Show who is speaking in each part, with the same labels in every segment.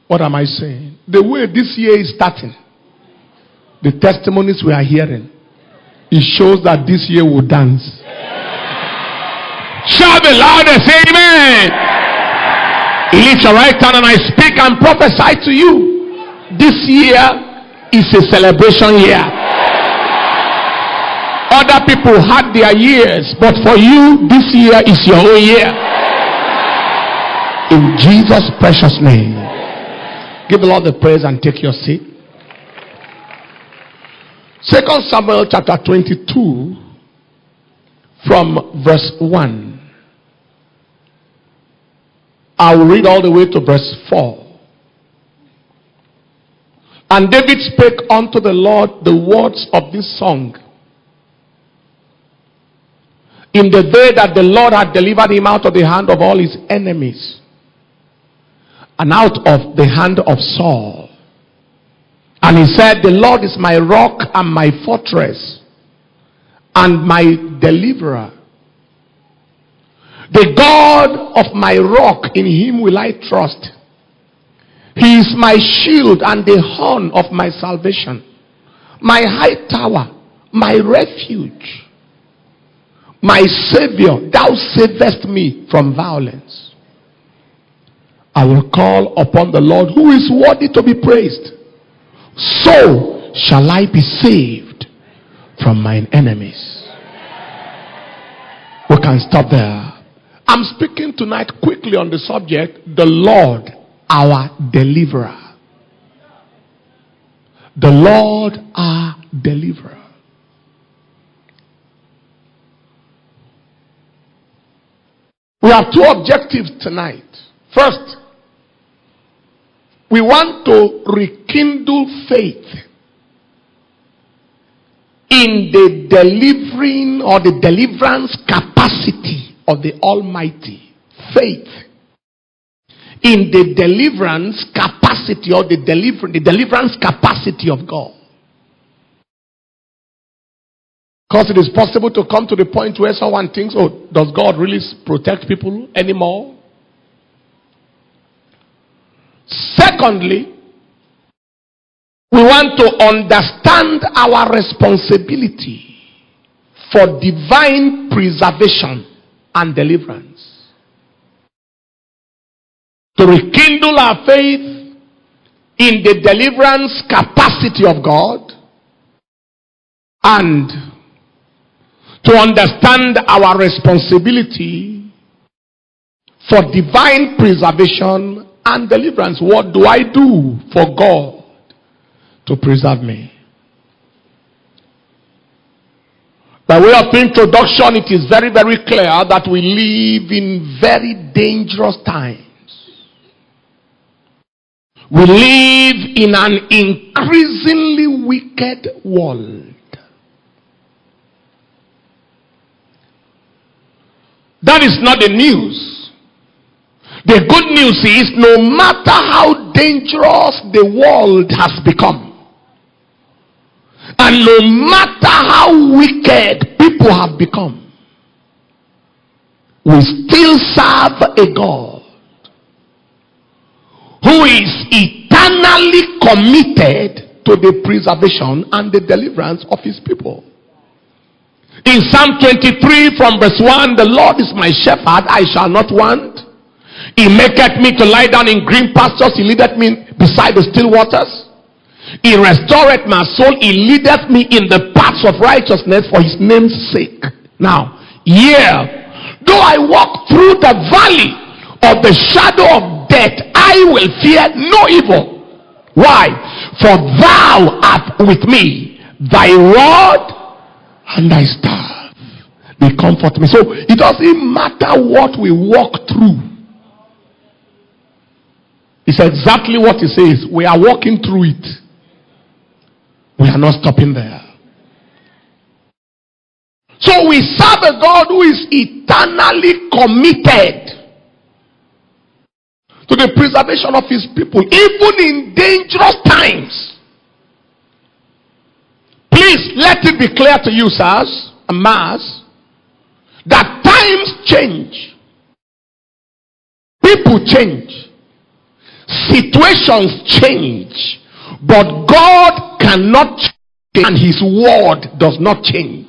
Speaker 1: What am I saying? The way this year is starting, the testimonies we are hearing, it shows that this year will dance. Shout the loudest, amen. Lift your right hand and I speak and prophesy to you. This year is a celebration year. Other people had their years, but for you, this year is your own year. In Jesus' precious name. Give the Lord the praise and take your seat. 2 Samuel chapter 22 from verse 1. I will read all the way to verse 4. And David spake unto the Lord the words of this song in the day that the Lord had delivered him out of the hand of all his enemies, and out of the hand of Saul. And he said, the Lord is my rock and my fortress and my deliverer. The God of my rock, in him will I trust. He is my shield and the horn of my salvation, my high tower, my refuge, my Savior. Thou savest me from violence. I will call upon the Lord who is worthy to be praised. So shall I be saved from mine enemies. We can stop there. I'm speaking tonight quickly on the subject, the Lord our deliverer. The Lord our deliverer. We have two objectives tonight. First, we want to rekindle faith in the delivering or the deliverance capacity of the Almighty. Faith in the deliverance capacity or the deliverance capacity of God. Because it is possible to come to the point where someone thinks, oh, does God really protect people anymore? Secondly, we want to understand our responsibility for divine preservation and deliverance. To rekindle our faith in the deliverance capacity of God, and to understand our responsibility for divine preservation and deliverance. What do I do for God to preserve me? By way of introduction, it is very, very clear that we live in very dangerous times. We live in an increasingly wicked world. That is not the news. The good news is, no matter how dangerous the world has become, and no matter how wicked people have become, we still serve a God who is eternally committed to the preservation and the deliverance of his people. In Psalm 23 from verse 1, the Lord is my shepherd, I shall not want. He maketh me to lie down in green pastures. He leadeth me beside the still waters. He restoreth my soul. He leadeth me in the paths of righteousness for his name's sake. Now, though I walk through the valley of the shadow of death, I will fear no evil. Why? For thou art with me. Thy rod and thy staff, they comfort me. So it doesn't matter what we walk through. It's exactly what he says. We are walking through it. We are not stopping there. So we serve a God who is eternally committed to the preservation of his people, even in dangerous times. Please let it be clear to you, sirs and ma'ams, that times change. People People change, situations change, but God cannot change, and his word does not change.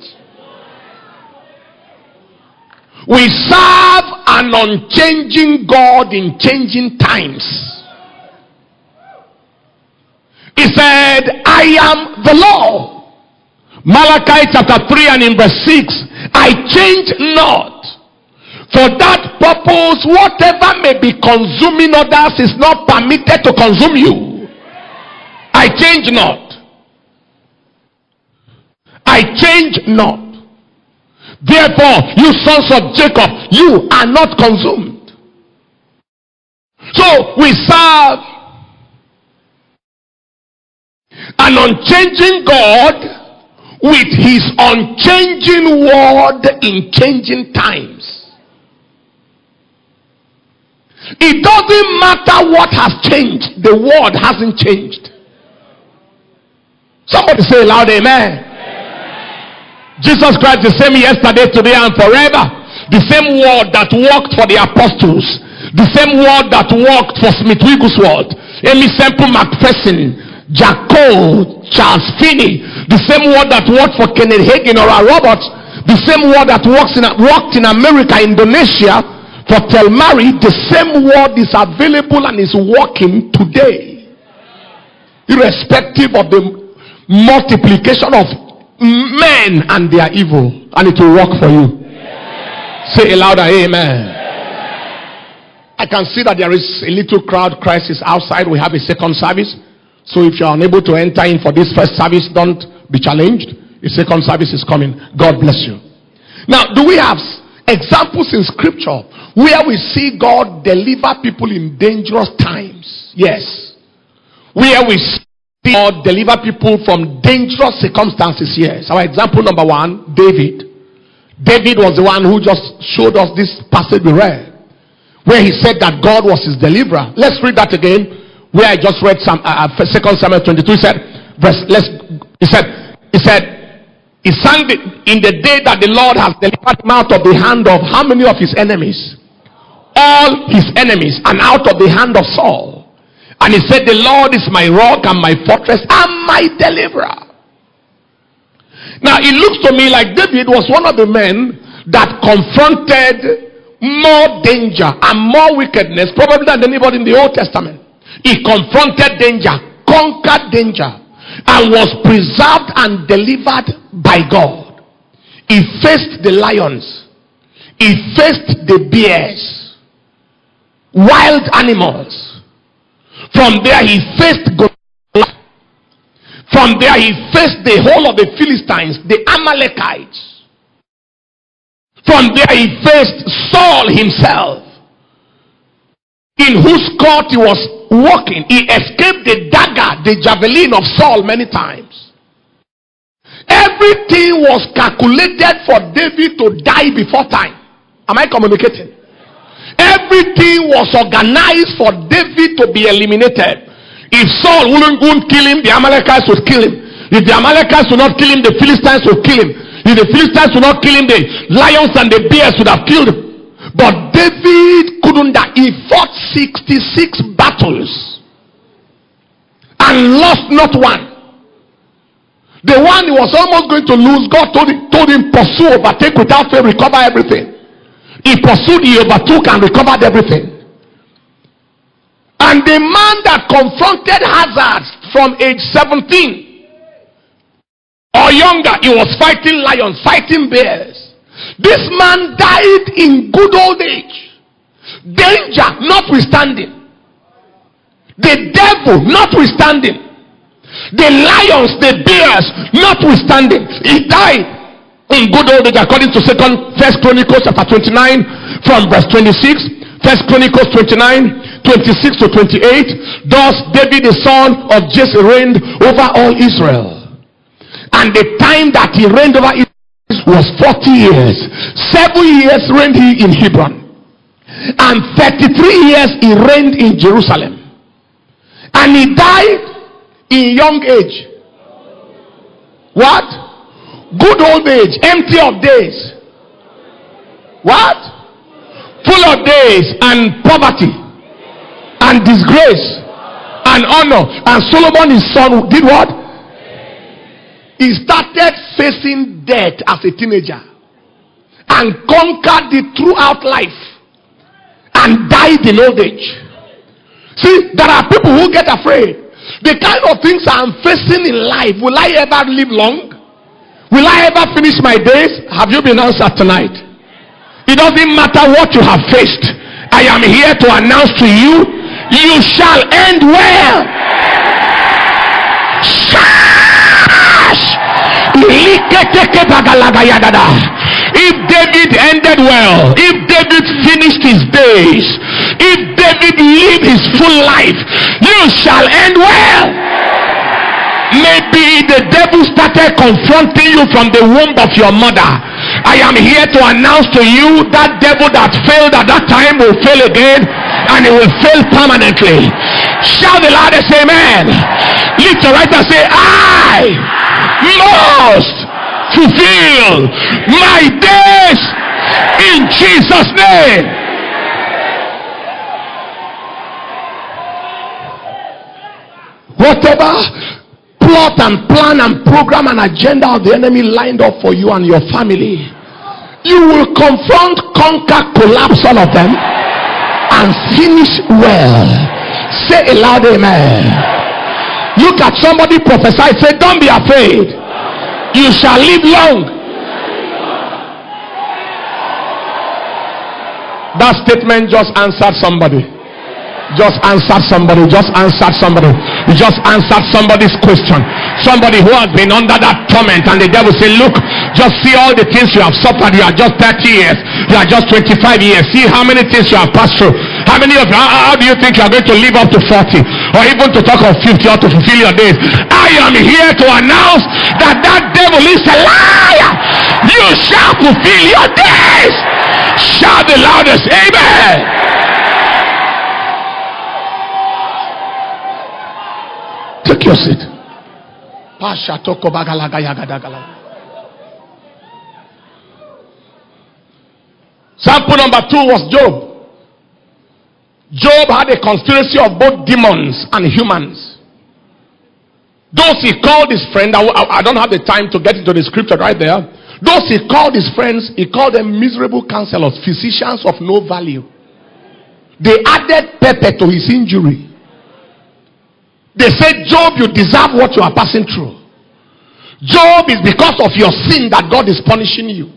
Speaker 1: We serve an unchanging God in changing times. He said, I am the Lord. Malachi chapter 3 and in verse 6, I change not. For that purpose, whatever may be consuming others is not permitted to consume you. I change not. I change not. Therefore, you sons of Jacob, you are not consumed. So we serve an unchanging God with his unchanging word in changing times. It doesn't matter what has changed, the word hasn't changed. Somebody say loud, amen. Jesus Christ the same yesterday, today, and forever. The same word that worked for the apostles, the same word that worked for Smith Wigglesworth, Amy Semple McPherson, Jaco, Charles Finney, the same word that worked for Kenneth Hagin or Roberts, the same word that worked in America, Indonesia, for Telmari, the same word is available and is working today, irrespective of the multiplication of men and their evil, and it will work for you. Say a louder amen. I can see that there is a little crowd crisis outside. We have a second service, so if you are unable to enter in for this first service, don't be challenged. A second service is coming. God bless you. Now, do we have examples in scripture where we see God deliver people in dangerous times? Yes. Where we see God deliver people from dangerous circumstances? Yes. Our example number one, David. David was the one who just showed us this passage we read, where he said that God was his deliverer. Let's read that again, where I just read some 2 Samuel 22. He sang in the day that the Lord has delivered him out of the hand of how many of his enemies? All his enemies, and out of the hand of Saul. And he said, the Lord is my rock and my fortress and my deliverer. Now it looks to me like David was one of the men that confronted more danger and more wickedness probably than anybody in the Old Testament. He confronted danger, conquered danger, and was preserved and delivered by God. He faced the lions, he faced the bears, wild animals. From there he faced Goliath. From there he faced the whole of the Philistines, the Amalekites. From there he faced Saul himself, in whose court he was walking. He escaped the dagger, the javelin of Saul many times. Everything was calculated for David to die before time. Am I communicating? Everything was organized for David to be eliminated. If Saul wouldn't kill him, the Amalekites would kill him. If the Amalekites would not kill him, the Philistines would kill him. If the Philistines would not kill him, the lions and the bears would have killed him. But David couldn't die. He fought 66 battles and lost not one. The one he was almost going to lose, God told him pursue, overtake, without fail, recover everything. He pursued, he overtook and recovered everything. And the man that confronted hazards from age 17 or younger, he was fighting lions, fighting bears. This man died in good old age. Danger notwithstanding, the devil notwithstanding, the lions, the bears notwithstanding, he died in good old age, according to First Chronicles chapter 29 from verse 26. First Chronicles 29, 26 to 28. Thus David the son of Jesse reigned over all Israel, and the time that he reigned over Israel was 40 years. 7 years reigned he in Hebron, and 33 years he reigned in Jerusalem. And he died in young age. What? Good old age, empty of days. What? Full of days and poverty. his grace and honor. And Solomon his son did what? He started facing death as a teenager and conquered it throughout life and died in old age. See, there are people who get afraid. The kind of things I'm facing in life, will I ever live long? Will I ever finish my days? Have you been answered tonight? It doesn't matter what you have faced. I am here to announce to you, you shall end well. If David ended well, if David finished his days, if David lived his full life, you shall end well. Maybe the devil started confronting you from the womb of your mother. I am here to announce to you that devil that failed at that time will fail again, and it will fail permanently. Shout the loudest amen. Lift your right and say, I must fulfill my days in Jesus' name. Whatever plot and plan and program and agenda of the enemy lined up for you and your family, you will confront, conquer, collapse all of them and finish well. Say a loud amen. Look at somebody, prophesy, say, don't be afraid, you shall live long. That statement just answered somebody. Just answered somebody. Just answered somebody. You just answered somebody's question. Somebody who has been under that torment, and the devil say, look, just see all the things you have suffered. You are just 30 years. You are just 25 years. See how many things you have passed through. How many of you, how do you think you are going to live up to 40 or even to talk of 50 or to fulfill your days? I am here to announce that that devil is a liar. You shall fulfill your days. Shout the loudest amen. Take your seat. Sample number 2 was Job. Job had a conspiracy of both demons and humans. Those he called his friend, I don't have the time to get into the scripture right there. Those he called his friends, he called them miserable counselors, physicians of no value. They added pepper to his injury. They said, Job, you deserve what you are passing through. Job, is because of your sin that God is punishing you.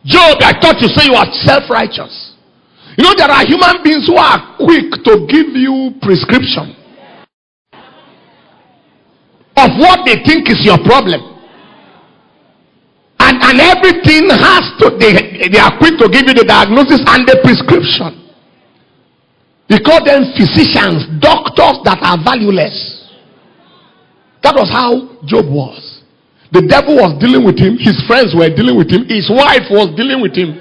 Speaker 1: Job, I thought you say you are self-righteous. You know, there are human beings who are quick to give you prescription of what they think is your problem. And everything has to, they are quick to give you the diagnosis and the prescription. He called them physicians, doctors that are valueless. That was how Job was. The devil was dealing with him. His friends were dealing with him. His wife was dealing with him.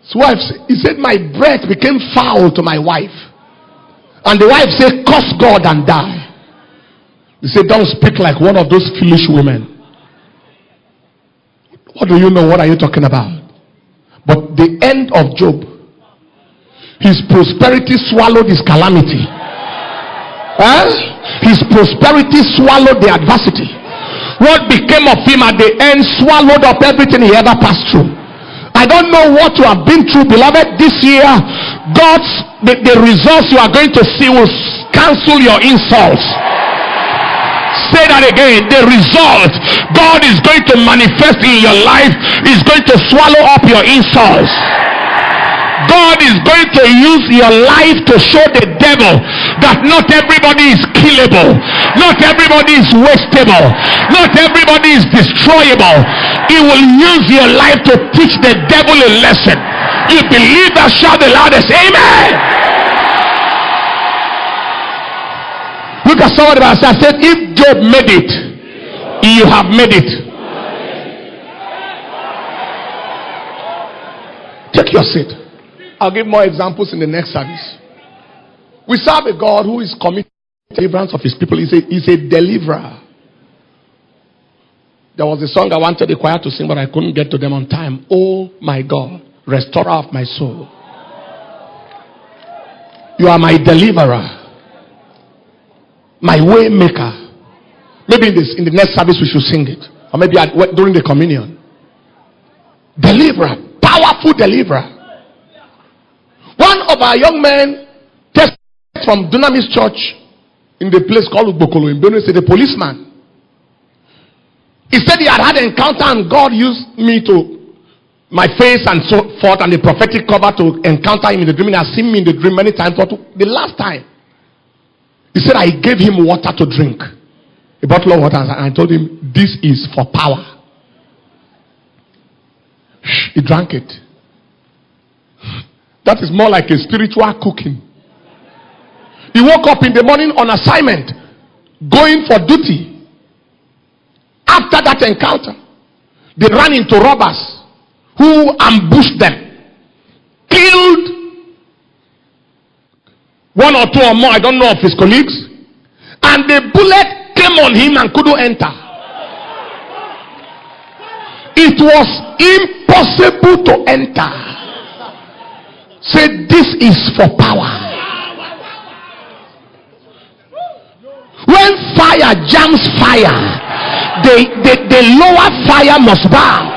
Speaker 1: His wife, he said, my breath became foul to my wife. And the wife said, curse God and die. He said, don't speak like one of those foolish women. What do you know? What are you talking about? But the end of Job, his prosperity swallowed his calamity. His prosperity swallowed the adversity. What became of him at the end swallowed up everything he ever passed through. I don't know what you have been through, beloved. This year, the results you are going to see will cancel your insults. Say that again. The result God is going to manifest in your life is going to swallow up your insults. God is going to use your life to show the devil that not everybody is killable, not everybody is wastable, not everybody is destroyable. He will use your life to teach the devil a lesson. You believe that? Shout the loudest amen. Look at somebody that said, if Job made it, you have made it. Take your seat. I'll give more examples in the next service. We serve a God who is committed to deliverance of his people. He's a deliverer. There was a song I wanted the choir to sing, but I couldn't get to them on time. Oh my God, restorer of my soul. You are my deliverer. My way maker. Maybe in the next service we should sing it. Or maybe during the communion. Deliverer. Powerful deliverer. One of our young men tested from Dunamis Church in the place called Bokolo in Benue State, the policeman. He said he had an encounter and God used me to my face and so forth and the prophetic cover to encounter him in the dream. He has seen me in the dream many times. But the last time, he said I gave him water to drink. A bottle of water, and I told him, this is for power. He drank it. That is more like a spiritual cooking. He woke up in the morning on assignment, going for duty. After that encounter, they ran into robbers who ambushed them, killed one or two or more, I don't know, of his colleagues, and the bullet came on him and couldn't enter. It was impossible to enter. Say, this is for power. When fire jams fire, the lower fire must bow.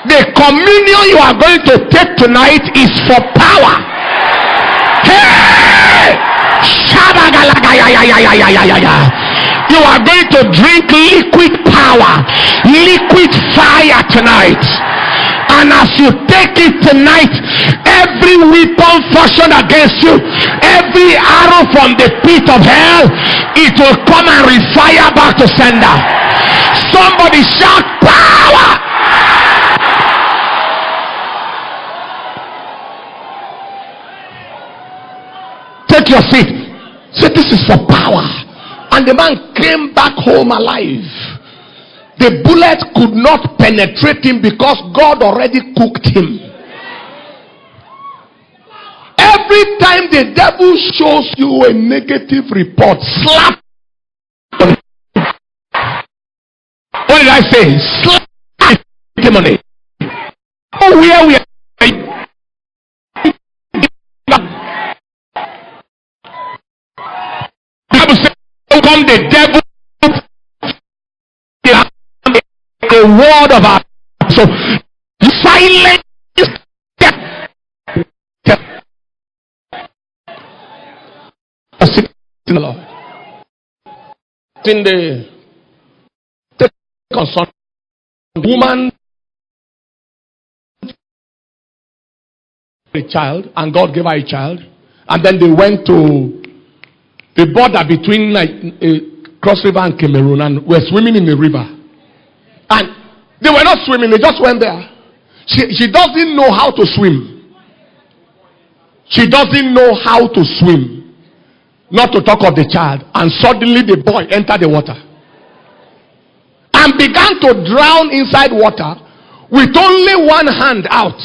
Speaker 1: The communion you are going to take tonight is for power. Hey! You are going to drink liquid power, liquid fire tonight. And as you take it tonight, every weapon fashioned against you, every arrow from the pit of hell, it will come and refire back to sender. Somebody shout power! Take your seat. Say, this is for power. And the man came back home alive. The bullet could not penetrate him because God already cooked him. Every time the devil shows you a negative report, slap. What did I say? Slap him on it. Oh, where we are. Bible says, come the devil. The word of our so silence in the Lord. In the concern woman a child, and God gave her a child, and then they went to the border between Cross River and Cameroon, and were swimming in the river. And they were not swimming, they just went there. She doesn't know how to swim. She doesn't know how to swim. Not to talk of the child. And suddenly the boy entered the water. And began to drown inside water with only one hand out.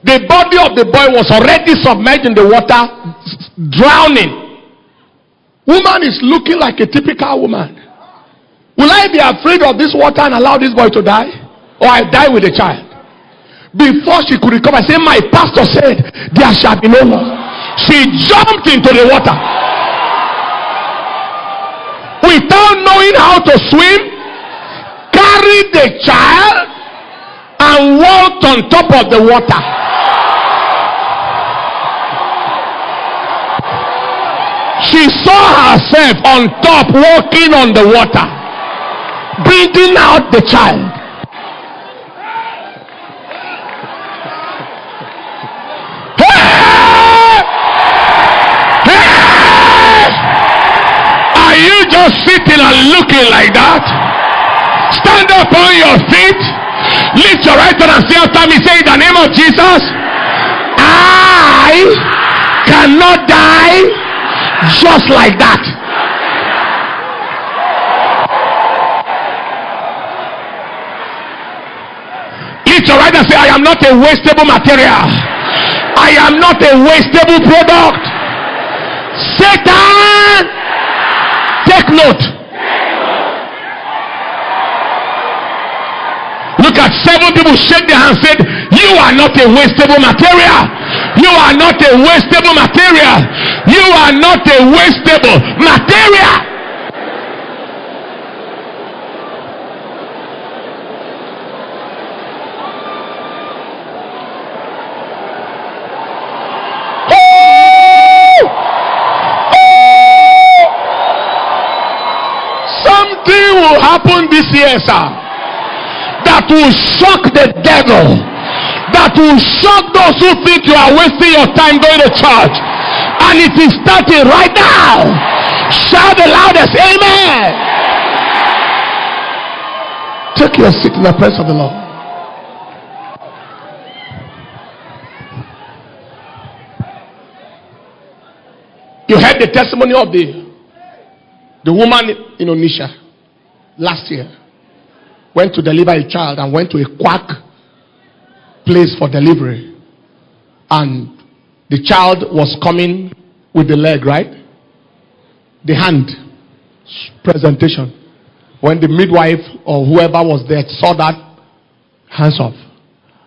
Speaker 1: The body of the boy was already submerged in the water, drowning. Woman is looking like a typical woman. Will I be afraid of this water and allow this boy to die? Or I die with the child? Before she could recover, I said, my pastor said, there shall be no more. She jumped into the water. Without knowing how to swim, carried the child and walked on top of the water. She saw herself on top walking on the water, bringing out the child. Hey! Hey! Are you just sitting and looking like that? Stand up on your feet, lift your right hand and say after me, say in the name of Jesus, I cannot die just like that. Lift your right hand and say, I am not a wastable material. I am not a wastable product. Satan, take note. Look Look at 7 people, shake their hands, said, you are not a wastable material. You are not a wastable material. You are not a wastable material. Something will happen this year, sir, that will shock the devil, that will shock those who think you are wasting your time going to church. And it is starting right now. Shout the loudest, amen. Take your seat in the presence of the Lord. You heard the testimony of the woman in Enenche last year. Went to deliver a child and went to a quack place for delivery. And the child was coming with the leg, right? The hand presentation. When the midwife or whoever was there saw that, hands off.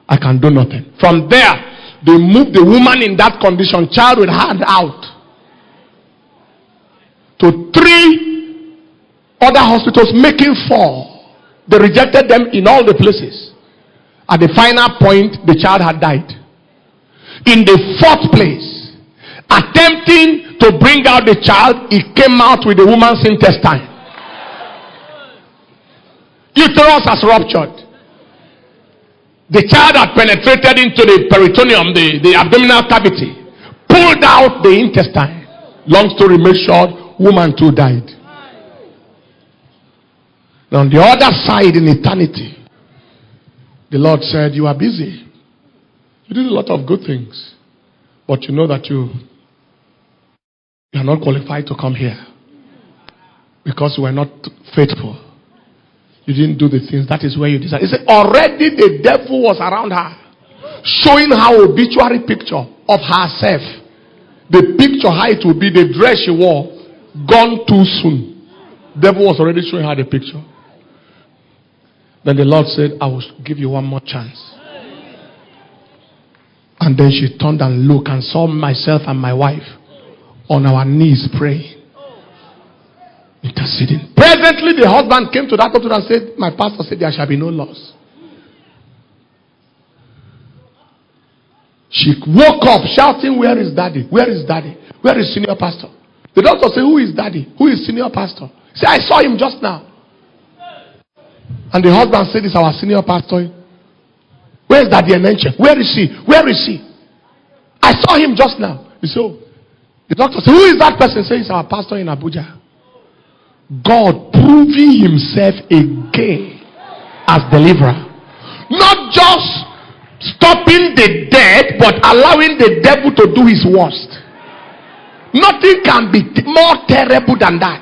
Speaker 1: I can do nothing. From there, they moved the woman in that condition, child with hand out, to 3 other hospitals, making 4. They rejected them in all the places. At the final point, the child had died. In the 4th place, attempting to bring out the child, it came out with the woman's intestine. Uterus has ruptured. The child had penetrated into the peritoneum, the abdominal cavity, pulled out the intestine. Long story made short, woman too died. Now on the other side in eternity, the Lord said, you are busy. You did a lot of good things. But you know that you are not qualified to come here. Because you were not faithful. You didn't do the things. That is where you decided. He said, already the devil was around her, showing her obituary picture of herself. The picture, how it would be, the dress she wore, gone too soon. The devil was already showing her the picture. Then the Lord said, I will give you one more chance. And then she turned and looked and saw myself and my wife on our knees praying, interceding. Presently, the husband came to that hospital and said, my pastor said there shall be no loss. She woke up shouting, where is daddy? Where is daddy? Where is senior pastor? The doctor said, who is daddy? Who is senior pastor? He said, I saw him just now. And the husband said, it's our senior pastor. Where is daddy Enenche? Where is he? Where is he? I saw him just now. He said, oh. The doctor said, who is that person? He said, it's our pastor in Abuja. God proving himself again as deliverer. Not just stopping the dead, but allowing the devil to do his worst. Nothing can be more terrible than that.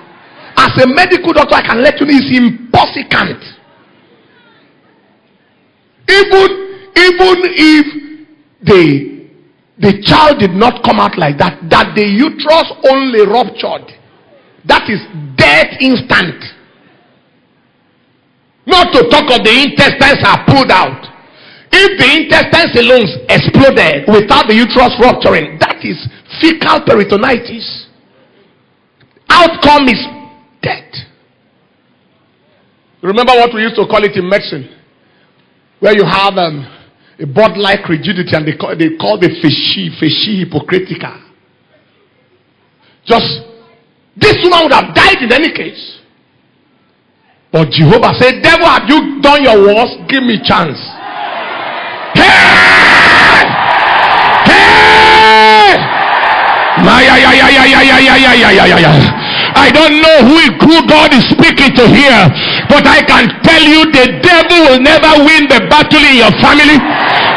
Speaker 1: As a medical doctor, I can let you know it's impossible. Even if the child did not come out like that, that the uterus only ruptured, that is death instant. Not to talk of the intestines are pulled out. If the intestines alone exploded without the uterus rupturing, that is fecal peritonitis. Outcome is death. Remember what we used to call it in medicine, where you have a bud-like rigidity, and they call the fascia hypocritica. Just this woman would have died in any case. But Jehovah said, devil, have you done your worst? Give me chance. Hey! Hey! I don't know who God is speaking to here, but I can tell you the devil will never win the battle in your family.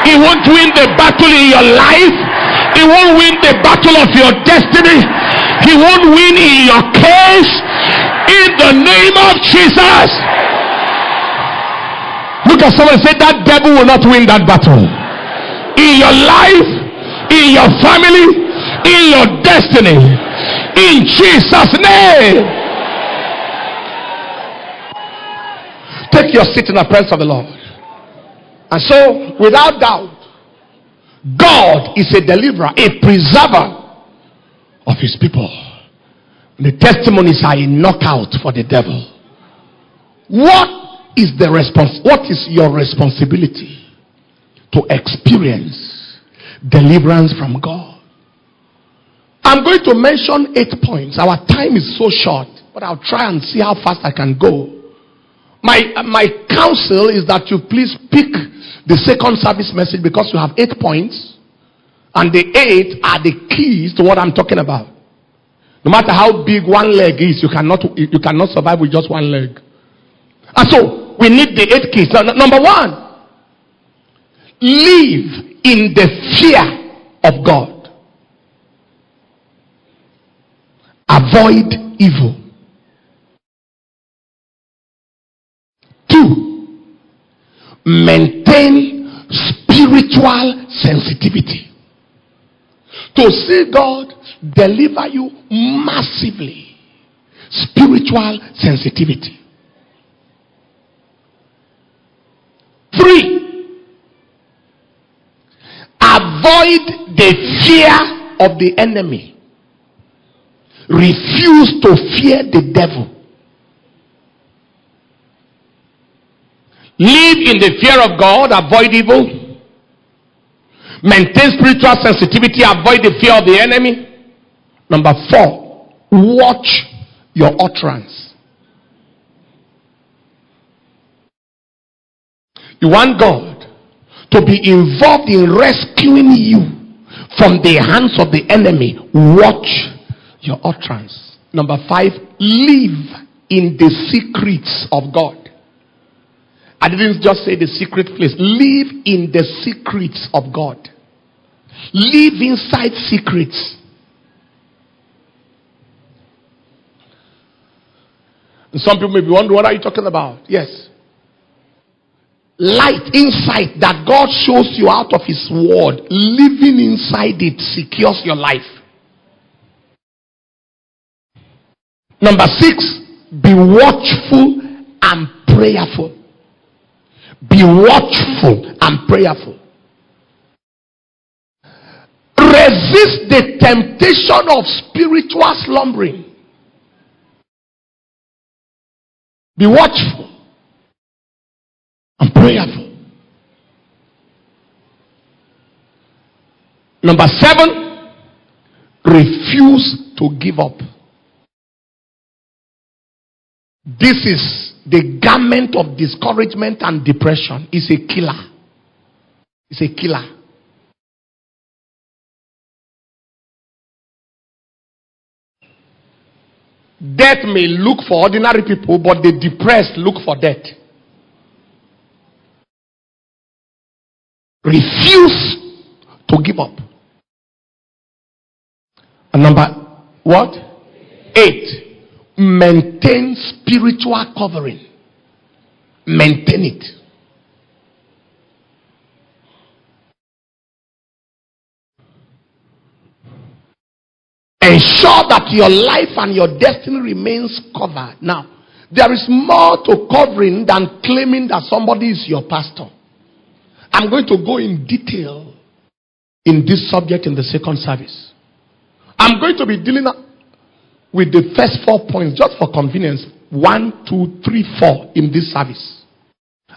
Speaker 1: He won't win the battle in your life. He won't win the battle of your destiny. He won't win in your case. In the name of Jesus. Look at someone and say, that devil will not win that battle. In your life, in your family, in your destiny. In Jesus' name. Take your seat in the presence of the Lord. And so, without doubt, God is a deliverer, a preserver of his people. The testimonies are a knockout for the devil. What is your responsibility to experience deliverance from God? I'm going to mention 8 points. Our time is so short, but I'll try and see how fast I can go. My counsel is that you please pick the second service message, because you have 8 points, and the 8 are the keys to what I'm talking about. No matter how big one leg is, you cannot survive with just one leg. And so we need the 8 keys. Now, number 1, live in the fear of God. Avoid evil. 2, maintain spiritual sensitivity. To see God deliver you massively. Spiritual sensitivity. 3, avoid the fear of the enemy. Refuse to fear the devil. Live in the fear of God, avoid evil. Maintain spiritual sensitivity, avoid the fear of the enemy. Number 4, watch your utterance. You want God to be involved in rescuing you from the hands of the enemy. Watch your utterance. Number 5, live in the secrets of God. I didn't just say the secret place. Live in the secrets of God. Live inside secrets. And some people may be wondering, what are you talking about? Yes. Light, insight that God shows you out of his word. Living inside it secures your life. Number 6, be watchful and prayerful. Be watchful and prayerful. Resist the temptation of spiritual slumbering. Be watchful and prayerful. Number 7, refuse to give up. This is the garment of discouragement and depression. It's a killer. It's a killer. Death may look for ordinary people, but the depressed look for death. Refuse to give up. And number what? 8. Maintain spiritual covering. Maintain it. Ensure that your life and your destiny remains covered. Now, there is more to covering than claiming that somebody is your pastor. I'm going to go in detail in this subject in the second service. I'm going to be dealing with the first 4 points just for convenience. 1, 2, 3, 4 in this service.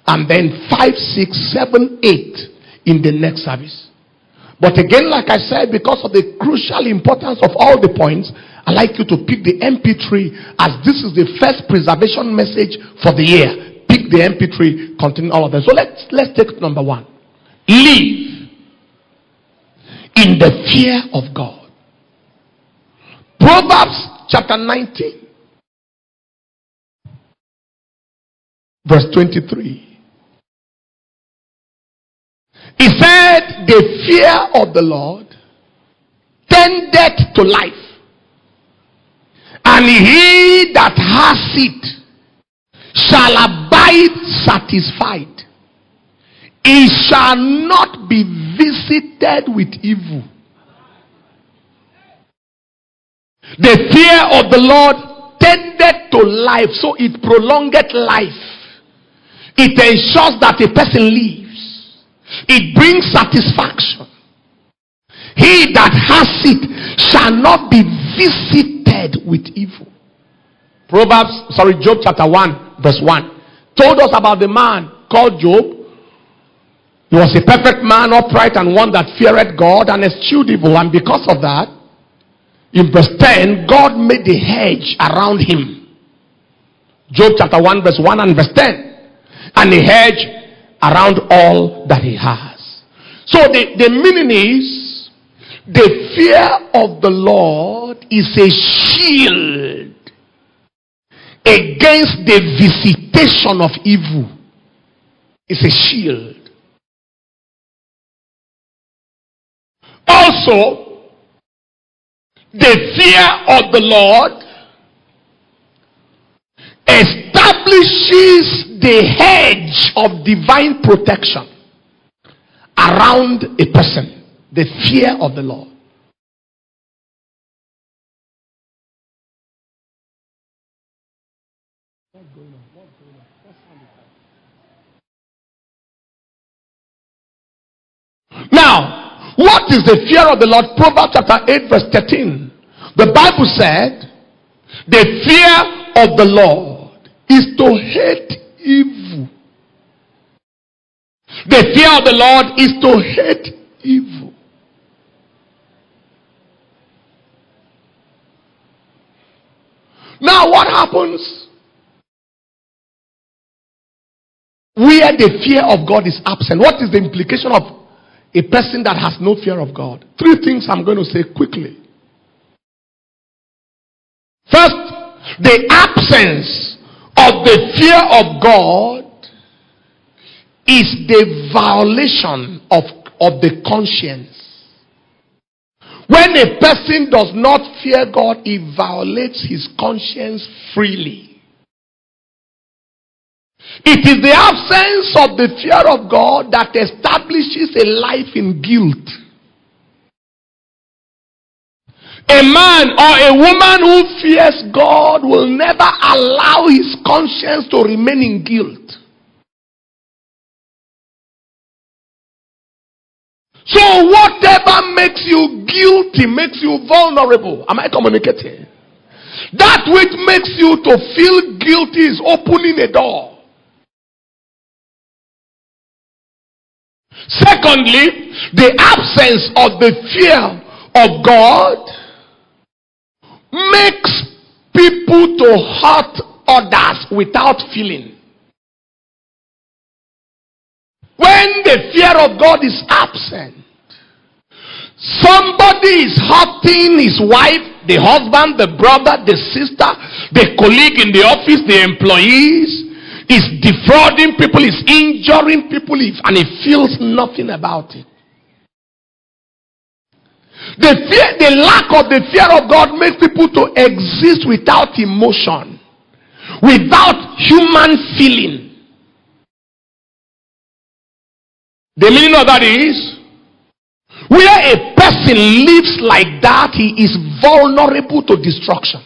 Speaker 1: And then 5, 6, 7, 8 in the next service. But again, like I said, because of the crucial importance of all the points, I'd like you to pick the MP3, as this is the first preservation message for the year. Pick the MP3, continue all of them. So let's take number 1. Live in the fear of God. Proverbs chapter 19, verse 23. He said, the fear of the Lord tendeth to life, and he that has it shall abide satisfied. He shall not be visited with evil. The fear of the Lord tendeth to life, so it prolongeth life. It ensures that a person lives. It brings satisfaction. He that has it shall not be visited with evil. Job chapter 1 verse 1 told us about the man called Job. He was a perfect man, upright, and one that feared God and eschewed evil. And because of that, in verse 10, God made a hedge around him. Job chapter 1 verse 1 and verse 10. And a hedge around all that he has. So the meaning is, the fear of the Lord is a shield against the visitation of evil. It's a shield. Also, the fear of the Lord establishes the hedge of divine protection around a person. The fear of the Lord. Now, what is the fear of the Lord? Proverbs chapter 8 verse 13. The Bible said, the fear of the Lord is to hate evil. The fear of the Lord is to hate evil. Now what happens where the fear of God is absent? What is the implication of a person that has no fear of God? 3 things I'm going to say quickly. First, the absence of the fear of God is the violation of the conscience. When a person does not fear God, he violates his conscience freely. It is the absence of the fear of God that establishes a life in guilt. A man or a woman who fears God will never allow his conscience to remain in guilt. So whatever makes you guilty makes you vulnerable. Am I communicating? That which makes you to feel guilty is opening a door. Secondly, the absence of the fear of God makes people to hurt others without feeling. When the fear of God is absent, somebody is hurting his wife, the husband, the brother, the sister, the colleague in the office, the employees, is defrauding people, is injuring people, and he feels nothing about it. The lack of the fear of God makes people to exist without emotion, without human feeling. The meaning of that is, where a person lives like that, he is vulnerable to destruction.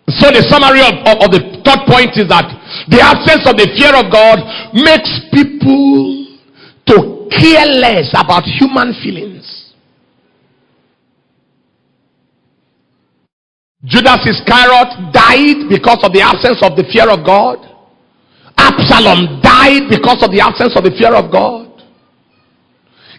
Speaker 1: So the summary of the third point is that the absence of the fear of God makes people to care less about human feelings. Judas Iscariot died because of the absence of the fear of God. Absalom died because of the absence of the fear of God.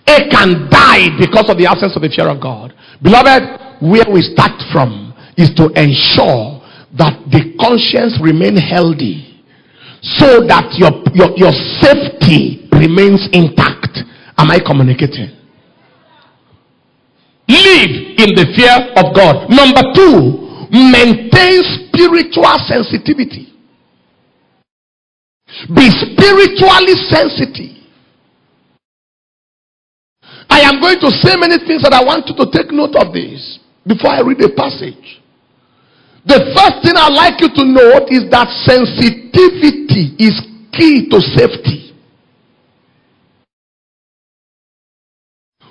Speaker 1: Achan died because of the absence of the fear of God. Beloved, where we start from is to ensure that the conscience remain healthy, so that your safety remains intact. Am I communicating? Live in the fear of God. Number 2, maintain spiritual sensitivity. Be spiritually sensitive. I am going to say many things, that I want you to take note of this before I read the passage. The first thing I'd like you to note is that sensitivity is key to safety.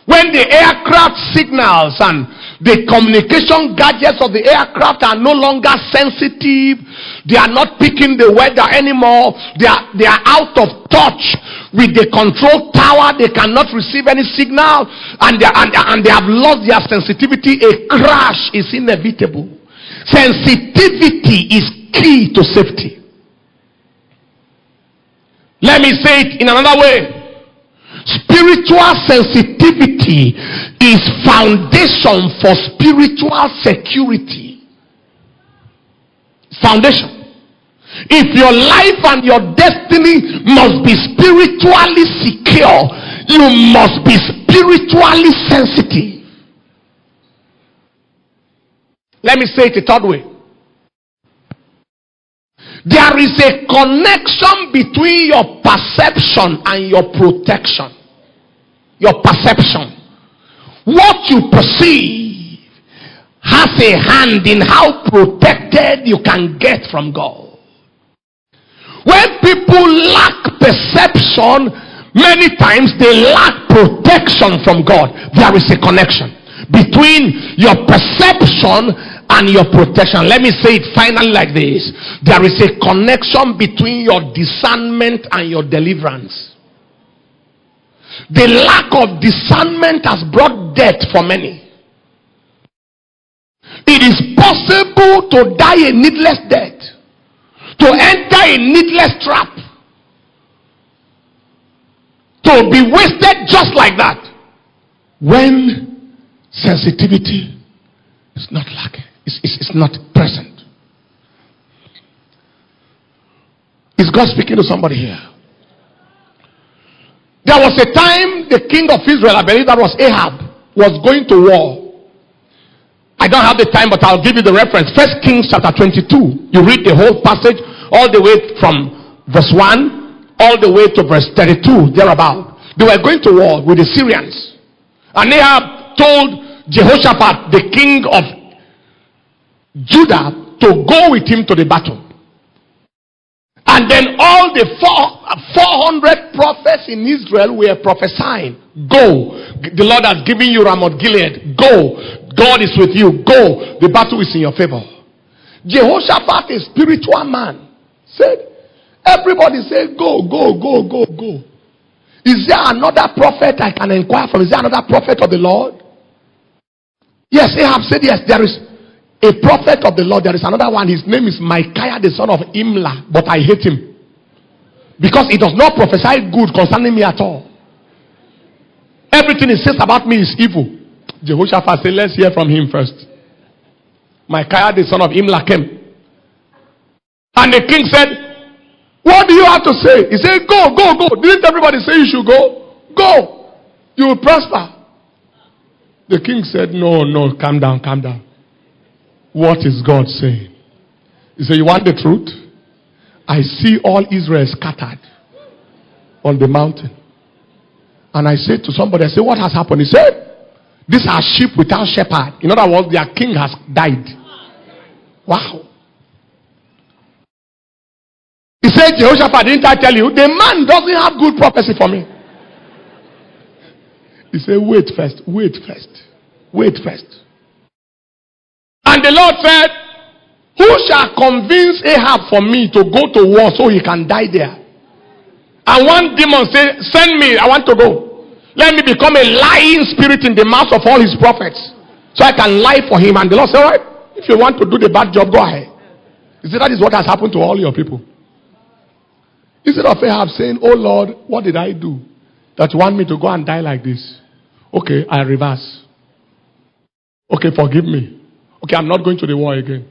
Speaker 1: When the aircraft signals and The communication gadgets of the aircraft are no longer sensitive. They are not picking the weather anymore. They are out of touch with the control tower. They cannot receive any signal, and they have lost their sensitivity. A crash is inevitable. Sensitivity is key to safety. Let me say it in another way. Spiritual sensitivity is foundation for spiritual security. Foundation. If your life and your destiny must be spiritually secure, you must be spiritually sensitive. Let me say it a third way. There is a connection between your perception and your protection. Your perception. What you perceive has a hand in how protected you can get from God. When people lack perception, many times they lack protection from God. There is a connection between your perception and your protection. Let me say it finally like this. There is a connection between your discernment and your deliverance. The lack of discernment has brought death for many. It is possible to die a needless death, to enter a needless trap, to be wasted just like that, when sensitivity is not lacking. It's not present. Is God speaking to somebody here? There was a time the king of Israel, I believe that was Ahab, was going to war. I don't have the time, but I'll give you the reference. 1 Kings chapter 22. You read the whole passage all the way from verse 1 all the way to verse 32, thereabout. They were going to war with the Syrians. And Ahab told Jehoshaphat, the king of Judah, to go with him to the battle. And then all the 400 prophets in Israel were prophesying. Go. The Lord has given you Ramoth Gilead. Go. God is with you. Go. The battle is in your favor. Jehoshaphat, a spiritual man, said, everybody said, go, go, go, go, go. Is there another prophet I can inquire from? Is there another prophet of the Lord? Yes, Ahab said, yes, there is a prophet of the Lord. There is another one. His name is Micaiah, the son of Imlah. But I hate him, because he does not prophesy good concerning me at all. Everything he says about me is evil. Jehoshaphat said, let's hear from him first. Micaiah, the son of Imlah, came. And the king said, what do you have to say? He said, go, go, go. Didn't everybody say you should go? Go. You will prosper. The king said, no, no, calm down, calm down. What is God saying? He said, you want the truth? I see all Israel scattered on the mountain. And I said to somebody, I said, what has happened? He said, these are sheep without shepherd. In other words, their king has died. Wow. He said, Jehoshaphat, didn't I tell you? The man doesn't have good prophecy for me. He said, wait first, wait first, wait first. And the Lord said, who shall convince Ahab for me to go to war so he can die there? And one demon said, send me, I want to go. Let me become a lying spirit in the mouth of all his prophets, so I can lie for him. And the Lord said, all right, if you want to do the bad job, go ahead. He said, that is what has happened to all your people. Instead of Ahab saying, oh Lord, what did I do that you want me to go and die like this? Okay, I reverse. Okay, forgive me. Okay, I'm not going to the war again.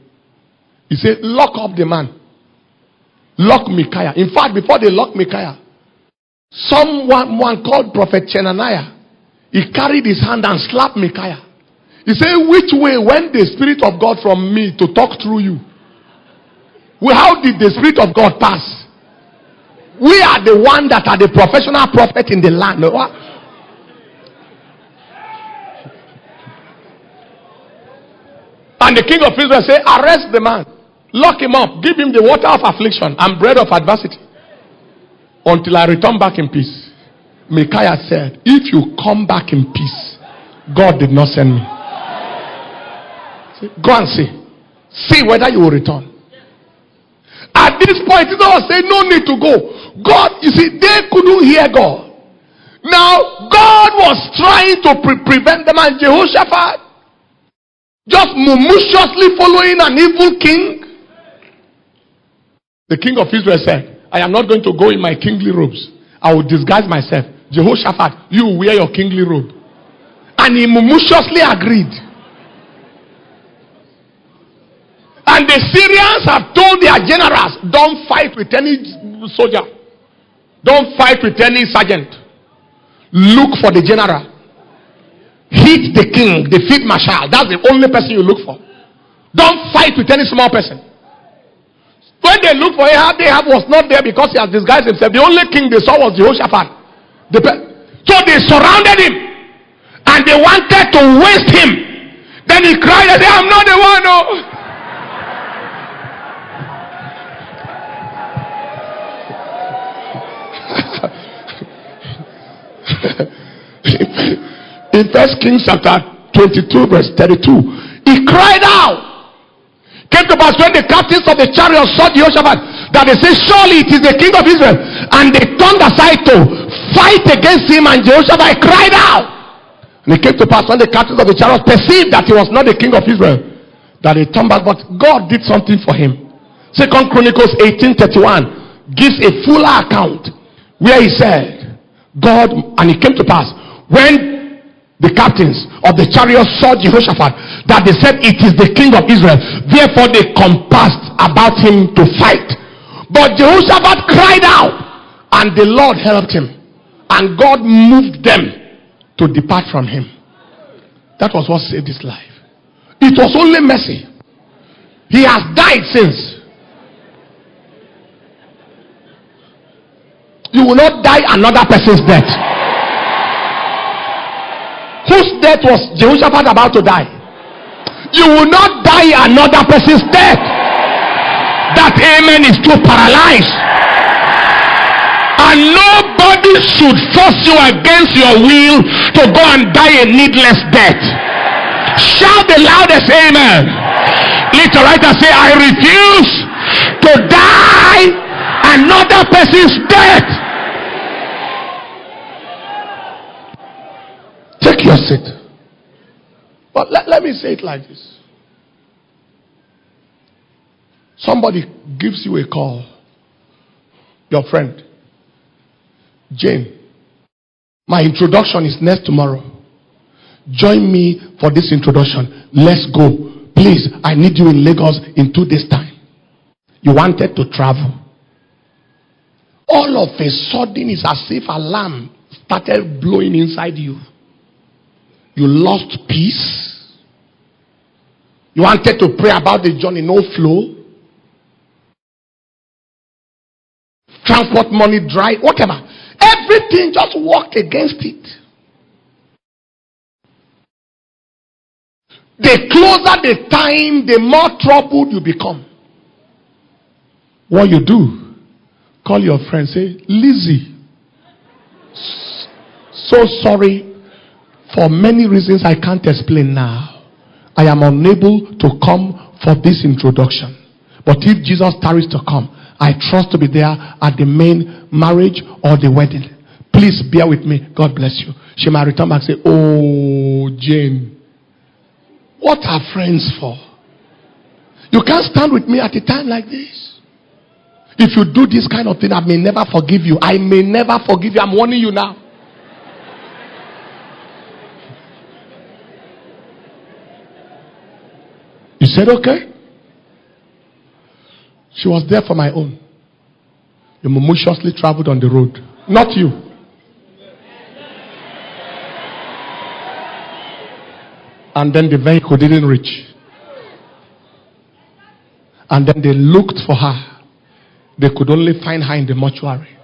Speaker 1: He said, lock up the man. Lock Micaiah. In fact, before they locked Micaiah, someone called Prophet Chenaniah, he carried his hand and slapped Micaiah. He said, which way went the Spirit of God from me to talk through you? Well, how did the Spirit of God pass? We are the one that are the professional prophet in the land. And the king of Israel said, arrest the man, lock him up, give him the water of affliction and bread of adversity until I return back in peace. Micaiah said, if you come back in peace, God did not send me. Go and see. See whether you will return. At this point, Jesus was saying, no need to go. God, you see, they couldn't hear God. Now, God was trying to prevent them, and Jehoshaphat just maliciously following an evil king. The king of Israel said, I am not going to go in my kingly robes. I will disguise myself. Jehoshaphat, you wear your kingly robe. And he maliciously agreed. And the Syrians have told their generals, don't fight with any soldier. Don't fight with any sergeant. Look for the general. Hit the king, the field marshal. That's the only person you look for. Don't fight with any small person. When they looked for Ahab was not there because he has disguised himself. The only king they saw was Jehoshaphat. So they surrounded him and they wanted to waste him. Then he cried and said, I'm not the one. No. In 1 Kings chapter 22 verse 32, he cried out. Came to pass when the captains of the chariot saw Jehoshaphat, that they said, surely it is the king of Israel. And they turned aside to fight against him, and Jehoshaphat cried out. And it came to pass when the captains of the chariot perceived that he was not the king of Israel, that they turned back. But God did something for him. 2 Chronicles 18:31 gives a fuller account where he said, God, and it came to pass when the captains of the chariot saw Jehoshaphat, that they said, it is the king of Israel. Therefore they compassed about him to fight. But Jehoshaphat cried out, and the Lord helped him, and God moved them to depart from him. That was what saved his life. It was only mercy. He has died since. You will not die another person's death. Whose death was Jehoshaphat about to die? You will not die another person's death. That amen is too paralyzed. And nobody should force you against your will to go and die a needless death. Shout the loudest amen. Little writer say, I refuse to die another person's death. Take your seat. But let me say it like this. Somebody gives you a call. Your friend. Jane. My introduction is next tomorrow. Join me for this introduction. Let's go. Please, I need you in Lagos in 2 days' time. You wanted to travel. All of a sudden, it's as if alarm started blowing inside you. You lost peace. You wanted to pray about the journey, no flow. Transport money dry, whatever. Everything just worked against it. The closer the time, the more troubled you become. What you do, call your friend, say, Lizzie, so sorry. For many reasons I can't explain now, I am unable to come for this introduction. But if Jesus tarries to come, I trust to be there at the main marriage or the wedding. Please bear with me. God bless you. She might return back and say, oh, Jane, what are friends for? You can't stand with me at a time like this. If you do this kind of thing, I may never forgive you. I may never forgive you. I'm warning you now. You said, okay. She was there for my own. You maliciously traveled on the road. Not you. And then the vehicle didn't reach. And then they looked for her. They could only find her in the mortuary.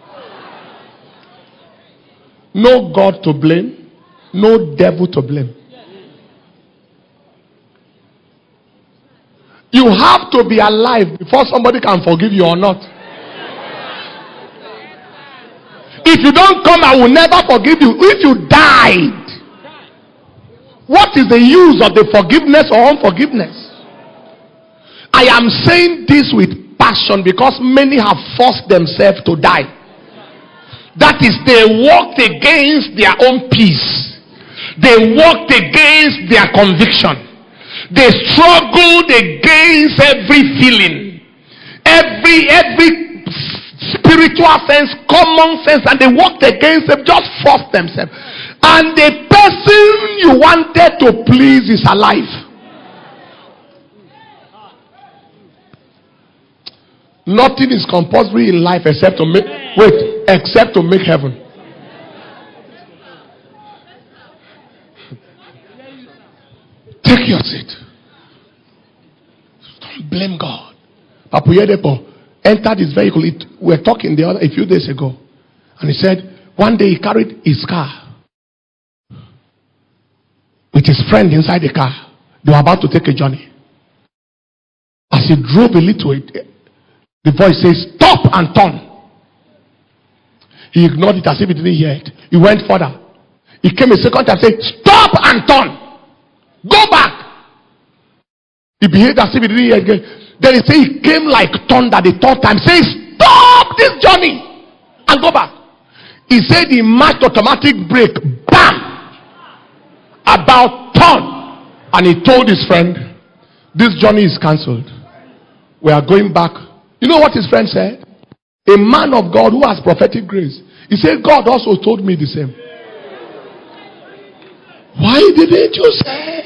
Speaker 1: No God to blame. No devil to blame. You have to be alive before somebody can forgive you or not. If you don't come, I will never forgive you. If you died, what is the use of the forgiveness or unforgiveness? I am saying this with passion because many have forced themselves to die. That is, they walked against their own peace. They walked against their conviction. They struggled against every feeling, every spiritual sense, common sense, and they walked against them, just forced themselves. And the person you wanted to please is alive. Nothing is compulsory in life except to make heaven. Take your seat. Don't blame God. Papa Yedepo entered his vehicle. We were talking a few days ago, and he said one day he carried his car with his friend inside the car. They were about to take a journey. As he drove a little, the voice says, "Stop and turn." He ignored it as if he didn't hear it. He went further. He came a second time and said, "Stop and turn. Go back." He behaved as if he didn't hear it again. Then he said he came like thunder the third time. Say, "Stop this journey and go back." He said he matched automatic brake. Bam! About turn. And he told his friend, "This journey is cancelled. We are going back." You know what his friend said? A man of God who has prophetic grace. He said, "God also told me the same." Why didn't you say?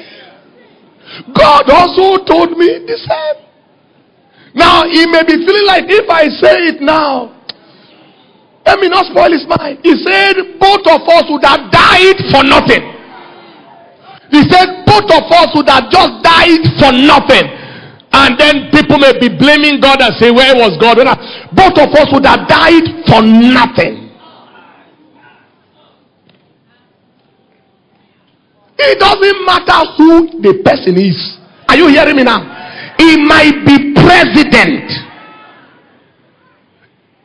Speaker 1: God also told me the same. Now he may be feeling like, if I say it now, let me not spoil his mind. He said both of us would have died for nothing. He said both of us would have just died for nothing. And then people may be blaming God and say, where was God? Both of us would have died for nothing. It doesn't matter who the person is. Are you hearing me now? He might be president.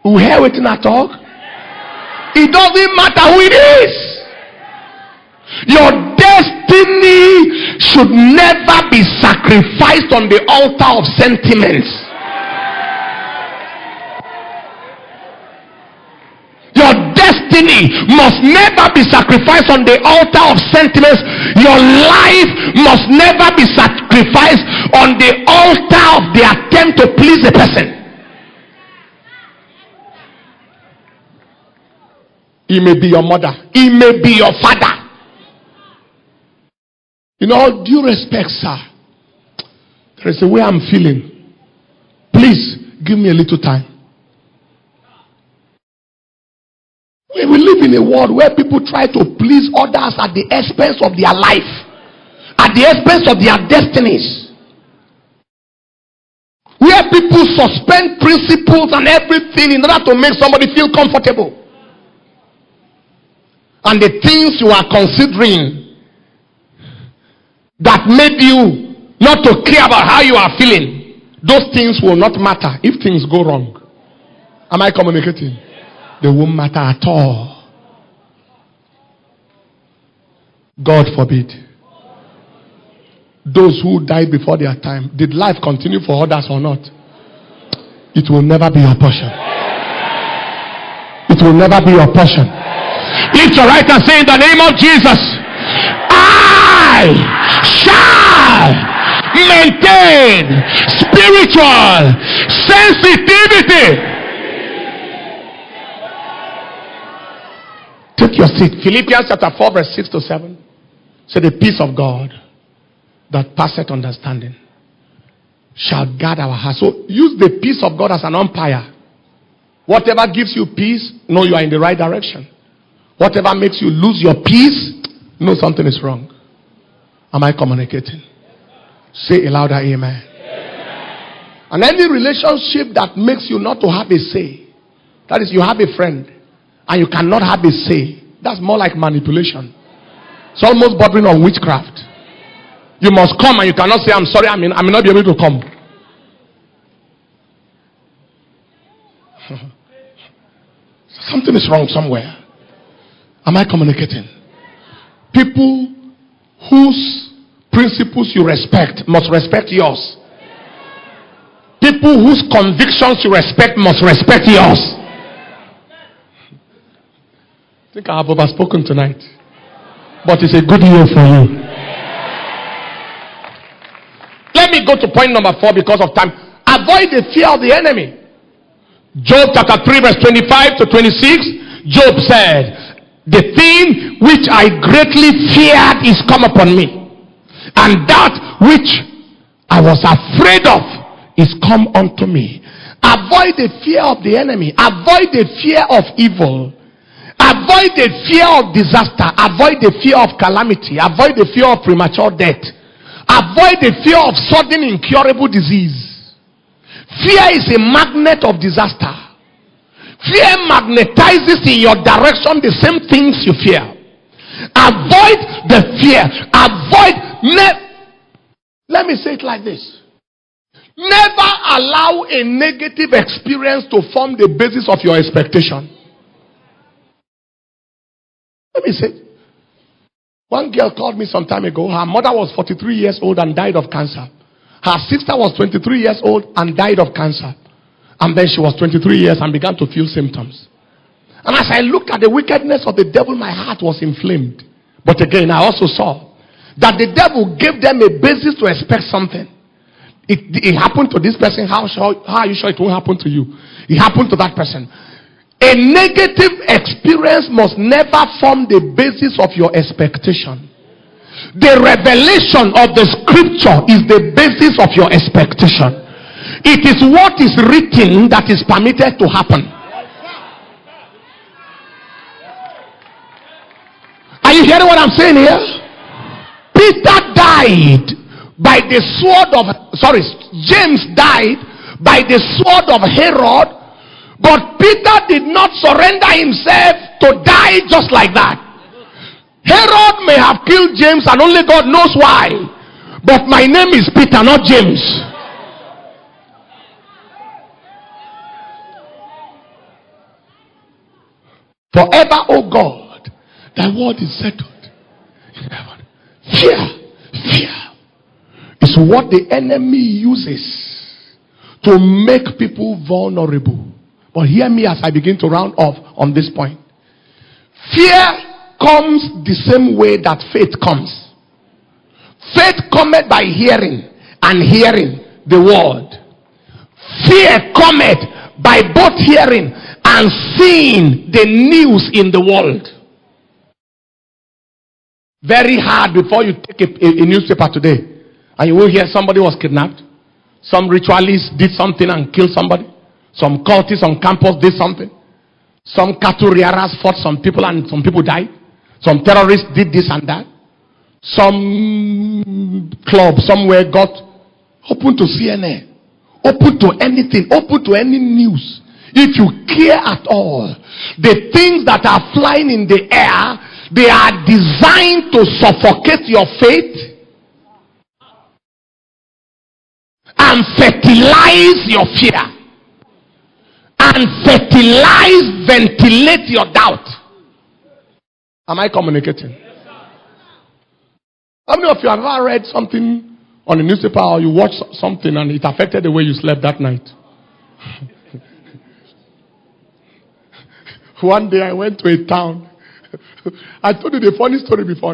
Speaker 1: You hear it in a talk? It doesn't matter who it is. Your destiny should never be sacrificed on the altar of sentiments. Your destiny must never be sacrificed on the altar of sentiments. Your life must never be sacrificed on the altar of the attempt to please a person. He may be your mother. He may be your father. In all due respect, sir, there is a way I'm feeling. Please give me a little time. We live in a world where people try to please others at the expense of their life, at the expense of their destinies. Where people suspend principles and everything in order to make somebody feel comfortable. And the things you are considering that made you not to care about how you are feeling, those things will not matter if things go wrong. Am I communicating? They won't matter at all. God forbid. Those who died before their time, did life continue for others or not? It will never be your portion. It will never be your portion. Lift your right hand, say, in the name of Jesus, I shall maintain spiritual sensitivity. Take your seat. Philippians chapter 4 verse 6 to 7. Say, the peace of God that passeth understanding shall guard our hearts. So use the peace of God as an umpire. Whatever gives you peace, know you are in the right direction. Whatever makes you lose your peace, know something is wrong. Am I communicating? Say a louder amen. And any relationship that makes you not to have a say, that is, you have a friend and you cannot have a say, that's more like manipulation. It's almost bordering on witchcraft. You must come and you cannot say, I'm sorry, I may not be able to come. Something is wrong somewhere. Am I communicating? People whose principles you respect must respect yours. people whose convictions you respect must respect yours. I think I have overspoken tonight, but it's a good year for you. Let me go to point number 4 because of time. Avoid the fear of the enemy. Job chapter 3 verse 25 to 26. Job said, the thing which I greatly feared is come upon me, and that which I was afraid of is come unto me. Avoid the fear of the enemy. Avoid the fear of evil. Avoid the fear of disaster. Avoid the fear of calamity. Avoid the fear of premature death. Avoid the fear of sudden incurable disease. Fear is a magnet of disaster. Fear magnetizes in your direction the same things you fear. Avoid the fear. Let me say it like this. Never allow a negative experience to form the basis of your expectation. Let me say, one girl called me some time ago. Her mother was 43 years old and died of cancer. Her sister was 23 years old and died of cancer. And then she was 23 years and began to feel symptoms. And as I looked at the wickedness of the devil, my heart was inflamed. But again, I also saw that the devil gave them a basis to expect something. It happened to this person. How are you sure it won't happen to you? It happened to that person. A negative experience must never form the basis of your expectation. The revelation of the scripture is the basis of your expectation. It is what is written that is permitted to happen. Are you hearing what I'm saying here? Peter died by the sword of, James died by the sword of Herod, but Peter did not surrender himself to die just like that. Herod may have killed James and only God knows why, but my name is Peter, not James. Forever, O God, thy word is settled in heaven. Fear is what the enemy uses to make people vulnerable. But hear me as I begin to round off on this point. Fear comes the same way that faith comes. Faith cometh by hearing, and hearing the word. Fear cometh by both hearing and seeing the news in the world. Very hard before you take a newspaper today and you will hear somebody was kidnapped, some ritualists did something and killed somebody, some cultists on campus did something, some cattle rearers fought some people and some people died, some terrorists did this and that, some club somewhere got open to CNN, open to anything, open to any news. If you care at all, the things that are flying in the air, they are designed to suffocate your faith and fertilize your fear and ventilate your doubt. Am I communicating? How many of you have ever read something on the newspaper or you watched something and it affected the way you slept that night? One day I went to a town. I told you the funny story before now.